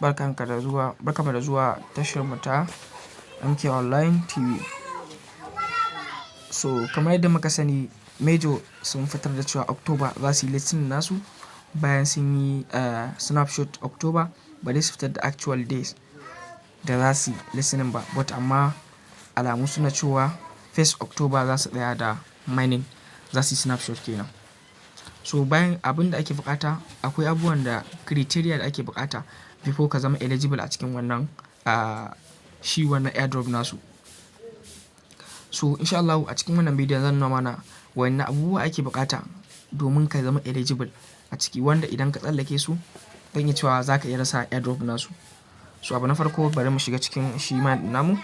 Barkanmu da zuwa tashar mu ta MK Online TV. So kamar yadda muka sani, Major sun fitar da cewa October za su yi listing nasu bayan sun yi snapshot October, ba dai su fitar da actual days da za su yi listening ba, but amma alamu suna cewa 1st October za su tsaya da mining, za su yi snapshot kenan. So bayan abin da ake bukata, akwai abubuwan da criteria da ake bukata before ka zama eligible a cikin wannan shi wannan airdrop nasu. So insha Allah a cikin wannan bidiyon zan nuna mana wanne abubuwa ake bukata domin ka zama eligible a ciki, wanda idan ka tsallake su zan iya cewa za ka iya rasa airdrop nasu. So abu na farko, bari mu shiga cikin shi mine namu,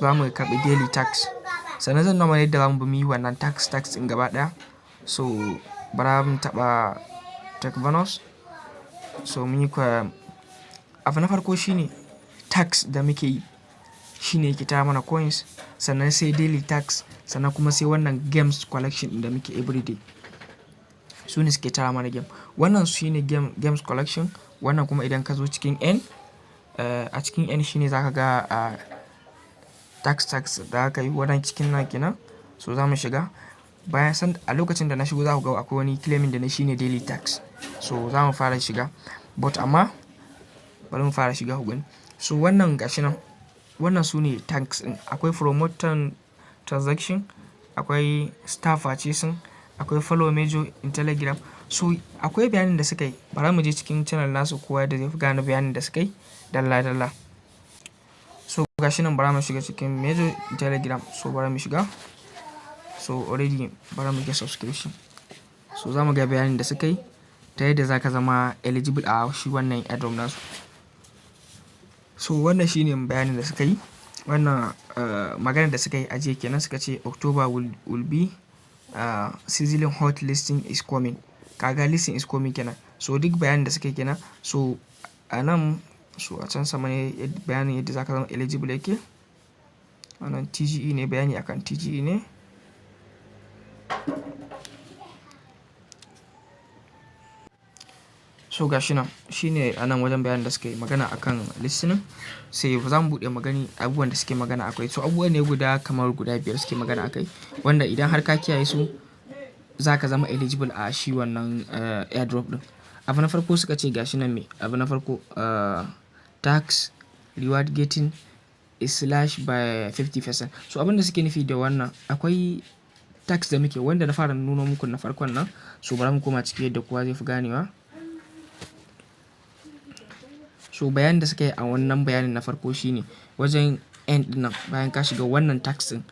za mu karɓi daily tax, sannan zan nuna mana yadda za mu bi mu yi wannan tax ɗin gaba ɗaya. So bara mu taɓa tech bonus. So mun yi abu na farko shine tax da muke yi, shine yake tara mana coins, sannan sai daily tax, sannan kuma sai wannan games collection da muke everyday, su ne suke tara mana game. Wannan shine games collection, wannan kuma idan ka zo cikin n, a cikin n shine za ka ga tax da aka yi wannan cikin nan kenan. So za mu shiga, bayan a lokacin da na shigo za ku ga akwai wani claiming da na shine daily tax. So za mu fara shiga, but amma bari mu fara shiga ku gani. So wannan gashi nan, wannan su ne tax ɗin. Akwai promoter transaction, akwai star purchasing, akwai follow major in telegram. So akwai bayanin da suka yi, bara mu je cikin channel nasu kowa da zai fi gane bayanin da suka yi dalla. So gashi nan bara mu shiga cikin major in telegram. So bara mu shiga, so already bara mu get subscription. So za mu ga bayanin da suka yi ta yadda za ka zama eligible a shi wannan airdrop nasu. So wannan shine bayanin da suka yi, wannan maganar da suka yi ajiye kenan. Suka ce October will be sizzling hot, listing is coming. Kaga listing is coming kenan. So duk bayanin da suka yi kenan. So a nan, so a can sama ne bayanin yadda za ka zama eligible yake. Wannan TGE ne, bayani akan TGE ne. So gashi nan shine a nan wajen bayanin da suka yi magana akan listening. Sai za mu buɗe magani abubuwan da suke magana akai. So abubuwa ne guda 5 suke magana akai, wanda idan har ka kiyaye su za ka zama eligible a shi wannan airdrop ɗin. Abu na farko suka ce gashi nan me, abu na farko tax reward getting is slash by 50%. So abin da suke nufi da wannan, akwai tax da muke wanda na fara nuna muku na farkon nan. So bara mu koma ciki yadda kowa zai fi ganewa. So bayanin da suka yi a wannan bayanin na farko shine wajen end din nan, bayan ka shiga wannan tax din.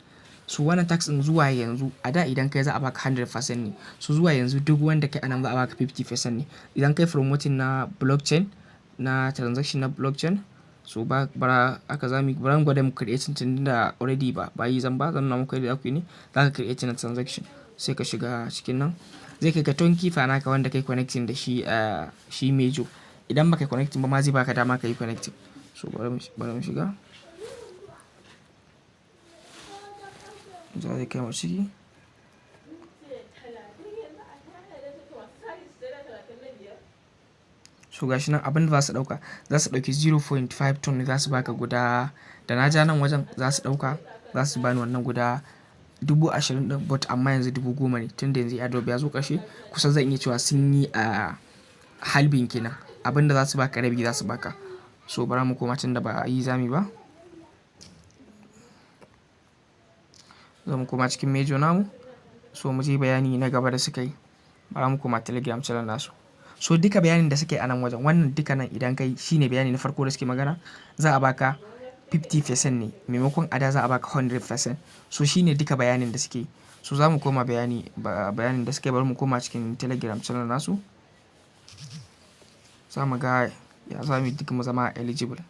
So wannan tax din zuwa yanzu, a da idan kai za a baka 100% ne. So zuwa yanzu duk wanda kai anan za a baka 50% ne. Idan kai promoting na blockchain, na transaction na blockchain, so bara mu gwada mu create tun da already ba yi zan nuna muku yadda zaku yi ne. Za ka create na transaction, sai ka shiga cikin nan, zai kai ka tonki fa naka wanda kai connecting da shi major. Idan baka connecting ba ma zai baka dama ka yi connecting. So bari mu shiga, zai kai mu ciki. So gashi nan abin da za su dauka, za su dauki 0.5 ton za su baka guda, da na ja nan wajen za su dauka, za su bani wannan guda 20,000 din, but amma yanzu 10,000 ne tunda yanzu airdrop ya zo ƙarshe. Kusan zan iya cewa sun yi halbin kenan, abin da za su baka rabi za su baka. So bara mu koma tun da ba yi zami ba, za mu koma cikin major namu. So mu je bayani na gaba da suka yi, bara mu koma telegram channel nasu. So duka bayanin da suke a nan wajen, wannan duka nan idan kai shine bayani na farko da suke magana, za a baka 50% ne maimakon a da za a baka 100%. So shine duka bayanin da suke yi. So za mu koma bayanin da suke, bari mu koma cikin telegram channel nasu. Za mu ga ya za mu duka mu zama eligible.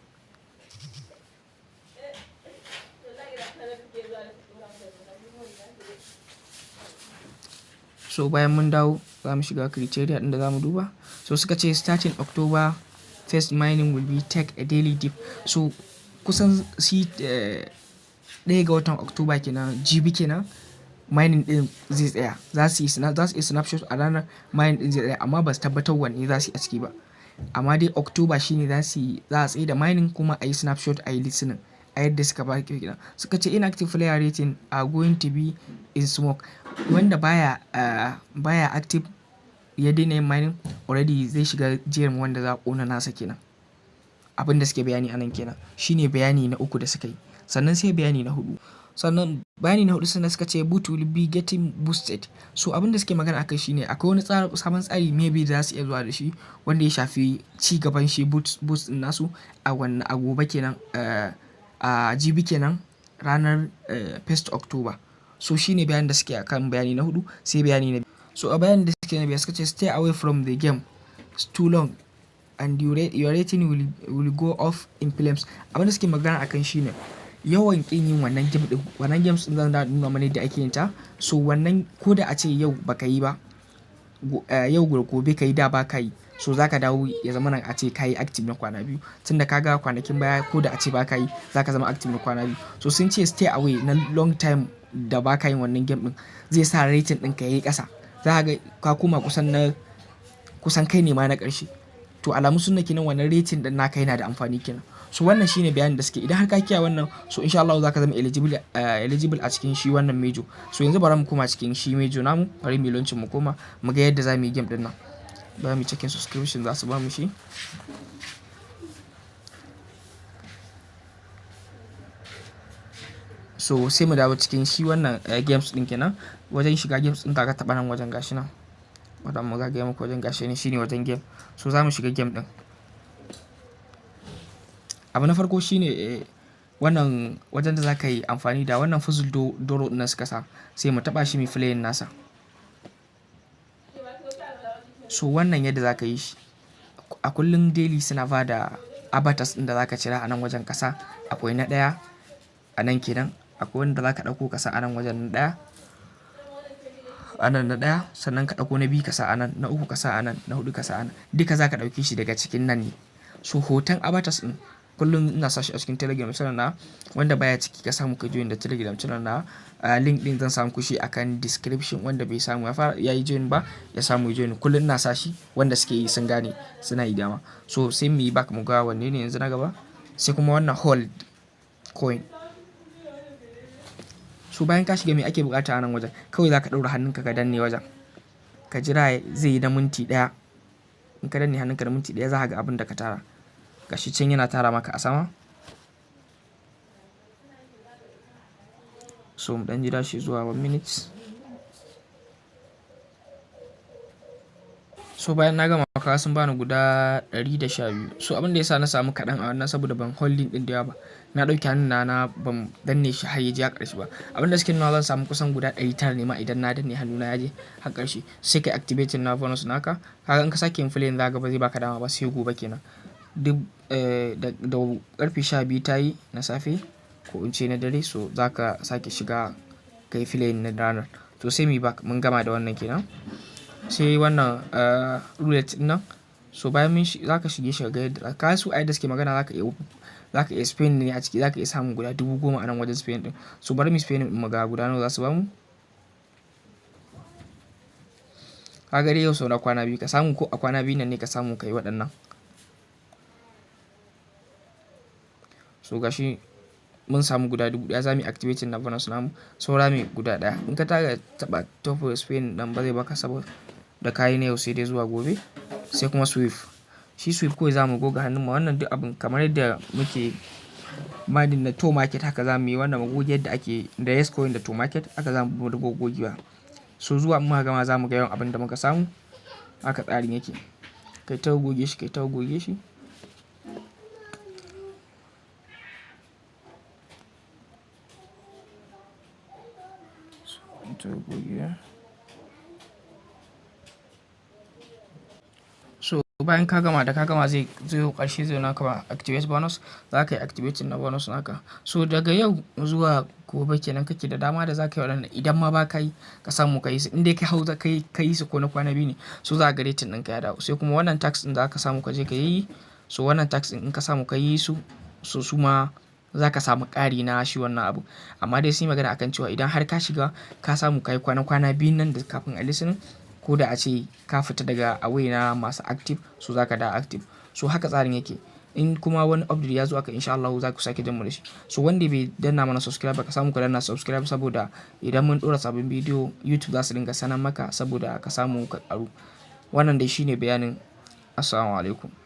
So bayan mun dawo za mu shiga criteria ɗin da za mu duba. So suka ce starting October 1st mining will be take a daily dip. So kusan shi 1 ga watan October kenan, jibi kenan, mining ɗin zai tsaya. Za su yi snapshot a ranar mining ɗin zai tsaya, amma ba su tabbatar wanne za su yi a ciki ba. amma dai October shine za a tsaye da mining kuma a yi snapshot a yi listening a yadda suka ba kenan. Suka ce inactive player rating are going to be in smoke. Wanda baya active ya daina yin mining already zai shiga jerin wanda za a ƙona nasa kenan. Abin da suke bayani anan kenan shine bayani na uku da suka yi. Sannan sai bayani na hudu. Sannan bayani na hudu sannan suka ce boot will be getting boosted. So abin da suke magana akai shine akwai wani sabon tsari maybe da za su iya zuwa da shi wanda ya shafi ci gaban shi boost din nasu a gobe kenan, a jibi kenan ranar 1st October. So shine bayanin da suke akan bayani na hudu. Sai bayani na biyu. So a bayanin da suke na biyar suka ce stay away from the game. It's too long and your rating will go off in flames. Abin da suke magana akan shine yawan kin yin wannan game din. Wannan games din zan nuna mana yadda ake yin ta. So wannan ko da a ce yau baka yi ba, yau gobe ka yi da ba ka yi, so za ka dawo ya zama nan a ce ka yi active na kwana biyu. Tunda ka ga kwanakin baya ko da a ce ba ka yi za ka zama active na kwana biyu. So sun ce stay away na long time da ba ka yin wannan game din zai sa rating ɗinka ya yi ƙasa. Za ka ga ka koma kusan kai ne ma na ƙarshe. To alamu sunna kenan wannan rating ɗin naka yana da amfani kenan. So wannan shine bayanin da suke. Idan har ka kiyaye wannan so insha Allah za ka zama eligible a cikin shi wannan major. So yanzu bari mu koma cikin shi major namu. Bari mu launch mu koma mu ga yadda za mu yi game ɗin nan. Bari mu cikin subscription za su ba mu shi. So sai mu dawo cikin shi wannan games ɗin kenan. Wajen shiga games ɗin ka taɓa nan wajen gashi nan. Wadda mu ga muku wajen gashi ne shine wajen game. So za mu shiga game ɗin. Abu na farko shine wannan wajen da za ka yi amfani da wannan fuzzle doro ɗin suka sa. Sai mu taɓa shi mu playing nasa. So wannan yadda za ka yi shi. A kullum daily suna ba da avatars ɗin da za ka cira a nan wajen ƙasa. Akwai na ɗaya a nan kenan. Akwai wanda za ka ɗauko ƙasa a nan wajen na ɗaya. A nan na ɗaya sannan ka ɗauko na biyu ƙasa a nan, na uku ƙasa a nan, na huɗu ƙasa a nan. Duka za ka ɗauke shi daga cikin nan ne. So hoton avatars ɗin kullum ina sa shi a cikin Telegram channel na. Wanda baya ciki ka samu ka join da Telegram channel na. Link ɗin zan samu kushi akan description. Wanda bai samu ya yi join ba ya samu join. Kullum ina sa shi wanda suke yi sun gane suna yi dama. So sai mu yi back mu ga wanne ne yanzu na gaba. Sai kuma wannan hold coin. So bayan ka shiga me ake bukata a nan wajen. Kawai za ka ɗaura hannunka ka danne wajen. Ka jira zai yi na minti ɗaya. In ka danne hannunka da minti ɗaya za ka ga abin da ka tara. Gashi can yana tara maka a sama. So mu ɗan jira shi zuwa 1 minute. So bayan na gama kaga sun bani guda 112. So abin da yasa na samu kaɗan a wannan saboda ban holding ɗin da yawa ba. Na ɗauki hannuna na ban danne shi har ya je a ƙarshe ba. Abin da suke nuna zan samu kusan guda 900 ne ma idan na danne hannuna ya je har ƙarshe. Sai kai activating na bonus naka. Kaga in ka sake yin play za ka ba zai baka dama ba sai gobe kenan. Duk da ƙarfe 12 ta yi na safe ko in ce na dare so za ka sake shiga kai play na ranar. To sai mu yi back mun gama da wannan kenan. Sai wannan roulette nan. So bayan za ka shige shi ga yadda ka su ai da suke magana za ka iya spend ne a ciki. Za ka iya samun guda 10,000 a nan wajen spend ɗin. So bari mu spend mu ga guda nawa za su bamu. Ka ga dai yau sau na kwana biyu ka samu ko a kwana biyu nan ne ka samu ka yi waɗannan. So gashi mun samu guda 1,000 za mu yi activating na bonus namu. Saura mai guda ɗaya. In ka taɓa top spend ɗin ba zai baka saboda da kayi na yau sai dai zuwa gobe. Sai kuma swift. Shi swift kawai za mu goga hannun mu. Wannan duk abin kamar yadda muke mining na to market haka za mu yi wannan magogi yadda ake da yes coin da to market haka za mu gogewa. So zuwa mu gama za mu ga yawan abin da muka samu. Haka tsarin yake. Kai ta goge shi, kai ta goge shi. So bayan ka gama zai zo ƙarshe zai naka ba activate bonus. Za ka yi activating na bonus naka. So daga yau zuwa gobe kenan kake da dama da za ka yi waɗannan idan ma ba ka yi ka samu ka yi su. Indai ka hau ka yi su ko na kwana biyu ne. So za ka ga rating ɗinka ya dawo. Sai kuma wannan tax ɗin za ka samu ka je ka yi. So wannan tax ɗin in ka samu ka yi su so su ma za ka samu ƙari na shi wannan abu. Amma dai sun yi magana akan cewa idan har ka shiga ka samu ka yi kwana biyu nan da kafin a listening ko da a ce ka fita daga away na masu active so za ka da active. So haka tsarin yake. In kuma wani update ya zo aka insha Allah za ku sake jin mu da shi. So wanda bai danna mana subscribe ka samu ka danna subscribe saboda idan mun ɗora sabbin bidiyo YouTube za su dinga sanar maka saboda ka samu ka ƙaru. Wannan dai shine bayanin. Assalamu alaikum.